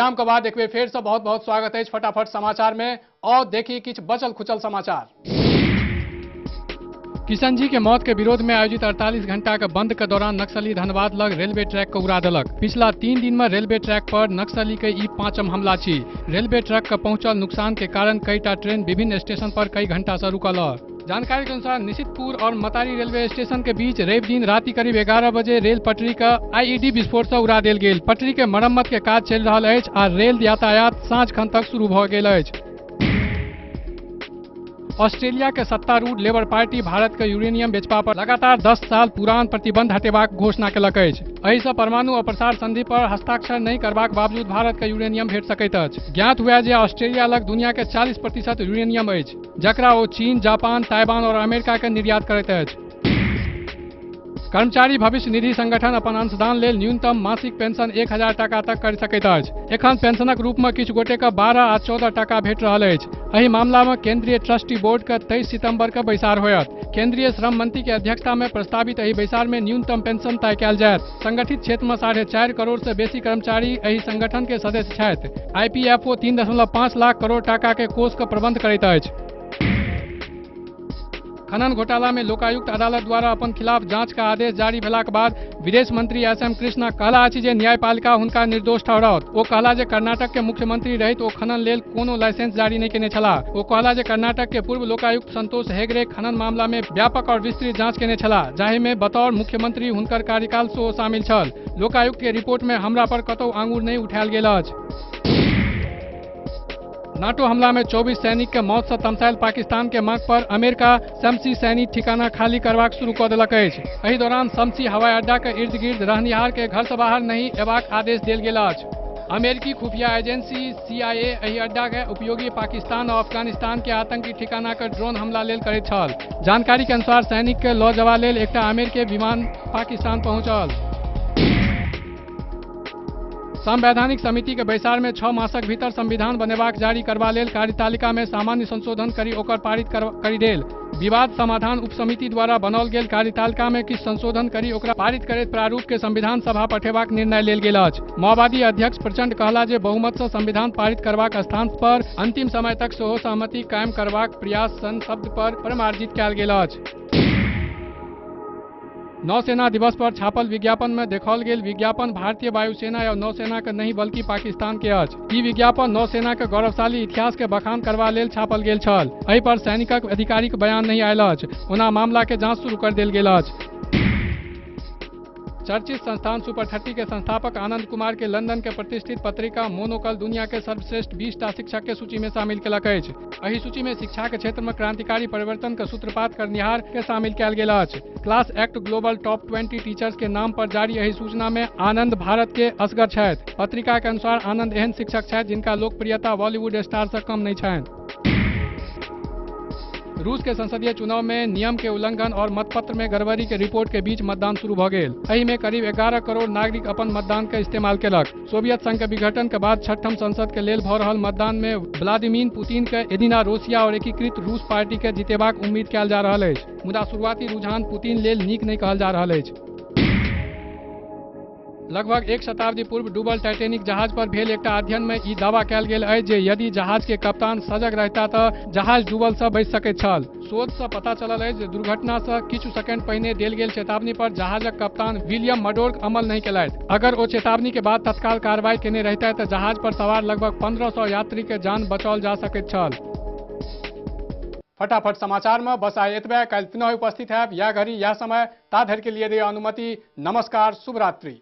विराम के बाद एक बेर फेर से बहुत बहुत स्वागत है फटाफट समाचार में। और देखिए किछ बचल खुचल समाचार। किशन जी के मौत के विरोध में आयोजित 48 घंटा के बंद के दौरान नक्सली धनबाद लग रेलवे ट्रैक को उड़ा देलक। पिछला 3 दिन में रेलवे ट्रैक पर नक्सली के ई 5म हमला छी। रेलवे ट्रैक के पहुंचल नुकसान के कारण कईटा ट्रेन विभिन्न स्टेशन पर कई घंटा से रुकल। जानकारी के अनुसार निशितपुर और मतारी रेलवे स्टेशन के बीच रवि दिन राति करीब 11 बजे रेल पटरी का आईईडी विस्फोट से उड़ा देल गेल। पटरी के मरम्मत के काज चल रहा है आ रेल यातायात साँझ खन तक शुरू भ गेल अछि। ऑस्ट्रेलिया के सत्तारूढ़ लेबर पार्टी भारत के यूरेनियम बेचबा पर लगातार 10 साल पुरान प्रतिबंध हटेबाक घोषणा केलक अछि। एहि सँ परमाणु अप्रसार संधि पर हस्ताक्षर नहीं करबाक बावजूद भारत के यूरेनियम भेट सकैत अछि। ज्ञात हुआ जे ऑस्ट्रेलिया लग दुनिया के 40% यूरेनियम अछि, जकरा ओ चीन, जापान, ताइवान और अमेरिका के निर्यात करैत अछि। कर्मचारी भविष्य निधि संगठन अपन अंशदान लेल न्यूनतम मासिक पेंशन 1000 टाका तक कर सकैत अछि। एखन पेंशनक रूप में किछु गोटे के 12 आ 14 टाका भेट रहल अछि। एहि मामला में केंद्रीय ट्रस्टी बोर्ड के 23 सितंबर के बैसार होयत। केंद्रीय श्रम मंत्री के अध्यक्षता में प्रस्तावित एहि बैसार में न्यूनतम पेंशन तय कयल जायत। संगठित क्षेत्र में 4.5 करोड़ से बेसी कर्मचारी एहि संगठन के सदस्य छथि। IPFO 3.5 लाख करोड़ टाका के कोष के प्रबंध करैत अछि। खनन घोटाला में लोकायुक्त अदालत द्वारा अपन खिलाफ जांच का आदेश जारी भेलाक बाद विदेश मंत्री SM कृष्णा कहला अछि जे न्यायपालिका हुनका निर्दोष ठहराओत। ओ कहला जे कर्नाटक के मुख्यमंत्री रहित ओ खनन लेल कोनो लाइसेंस जारी नहीं केने छलाह। ओ कहला जे कर्नाटक के पूर्व लोकायुक्त संतोष हेगड़े खनन मामला में व्यापक और विस्तृत जांच केने छलाह, जाहि में बतौर मुख्यमंत्री हुनकर कार्यकाल सेहो शामिल छल। लोकायुक्त के रिपोर्ट में हमरा पर कतौ आंगुर नहीं उठायल गेल अछि। नाटो हमला में 24 सैनिक के मौत से तमसायल पाकिस्तान के मांग पर अमेरिका शमसी सैनिक ठिकाना खाली करबाक शुरू कऽ देलक अछि। एहि दौरान शमसी हवाई अड्डा के इर्द गिर्द रहनिहार के घर से बाहर नहीं एबाक आदेश देल गेल अछि। अमेरिकी खुफिया एजेंसी CIA एहि अड्डा के उपयोगी पाकिस्तान और अफगानिस्तान के आतंकी ठिकाना के ड्रोन हमला लेल करैत छल। जानकारी के अनुसार सैनिक के लऽ जबा लेल एकटा अमेरिकी विमान पाकिस्तान पहुंचल। संवैधानिक समिति के बैसार में 6 मासक भीतर संविधान बनेबाक जारी करबा लेल कार्यतालिका में सामान्य संशोधन करी ओकर पारित करी देल। विवाद समाधान उपसमिति द्वारा बनाओल गेल कार्यतालिका में किछु संशोधन करी ओकरा पारित करैत प्रारूप के संविधान सभा पठेबाक निर्णय लेल गेल अछि। माओवादी अध्यक्ष प्रचंड कहला जे बहुमत से संविधान पारित करबाक स्थान पर अंतिम समय तक सेहो सहमति कायम करबाक प्रयास सन शब्द पर परिमार्जित कयल गेल अछि। नौसेना दिवस पर छापल विज्ञापन में देखाओल गेल विज्ञापन भारतीय वायुसेना या नौसेना के नहीं बल्कि पाकिस्तान के अछि। ई विज्ञापन नौसेना के गौरवशाली इतिहास के बखान करबा लेल छापल गेल छल। एहि पर सैनिकक आधिकारिक बयान नहीं आयल अछि। ओना मामला के जांच शुरू कर देल गेल अछि। चर्चित संस्थान सुपर 30 के संस्थापक आनंद कुमार के लंदन के प्रतिष्ठित पत्रिका मोनोकल दुनिया के सर्वश्रेष्ठ 20टा शिक्षक के सूची में शामिल केलक अछि। एहि सूची में शिक्षा के क्षेत्र में क्रांतिकारी परिवर्तन के सूत्रपात करनिहार के शामिल कयल गेल अछि। Class act global top 20 teachers के नाम पर जारी एहि सूचना में आनंद भारत के असगर छथि। पत्रिका के अनुसार आनंद एहन शिक्षक छथि जिनका लोकप्रियता बॉलीवुड स्टार से कम नहीं छनि। रूस के संसदीय चुनाव में नियम के उल्लंघन और मतपत्र में गड़बड़ी के रिपोर्ट के बीच मतदान शुरू भ गेल। एहि में करीब 11 करोड़ नागरिक अपन मतदान के इस्तेमाल केलक। सोवियत संघ के विघटन के बाद 6ठम संसद के लेल भ रहल मतदान में व्लादिमीर पुतिन के एदिना रोसिया और एकीकृत रूस पार्टी के जीतेबाक उम्मीद कयल जा रहल अछि। मुदा शुरुआती रुझान पुतिन लेल नीक नहीं कहल जा रहल अछि। लगभग 1 शताब्दी पूर्व डूबल टाइटैनिक जहाज पर भेल एकटा अध्ययन में ई दावा कयल गेल अछि जे यदि जहाज के कप्तान सजग रहता तऽ जहाज डूबल से बचि सकैत छल। शोध से पता चलल अछि जे दुर्घटना से किछु सेकंड पहिने देल गेल चेतावनी पर जहाजक कप्तान विलियम मडोर्क अमल नहीं केलथि। अगर ओ चेतावनी के बाद तत्काल कार्रवाई केने रहितथि तऽ जहाज पर सवार लगभग 1500 यात्री के जान बचाओल जा सकैत छल। फटाफट समाचार में बस आइ एतबे। काल्हि पुनः उपस्थित हैब या घड़ी या समय। ता धरि के लिए दे अनुमति। नमस्कार, शुभ रात्रि।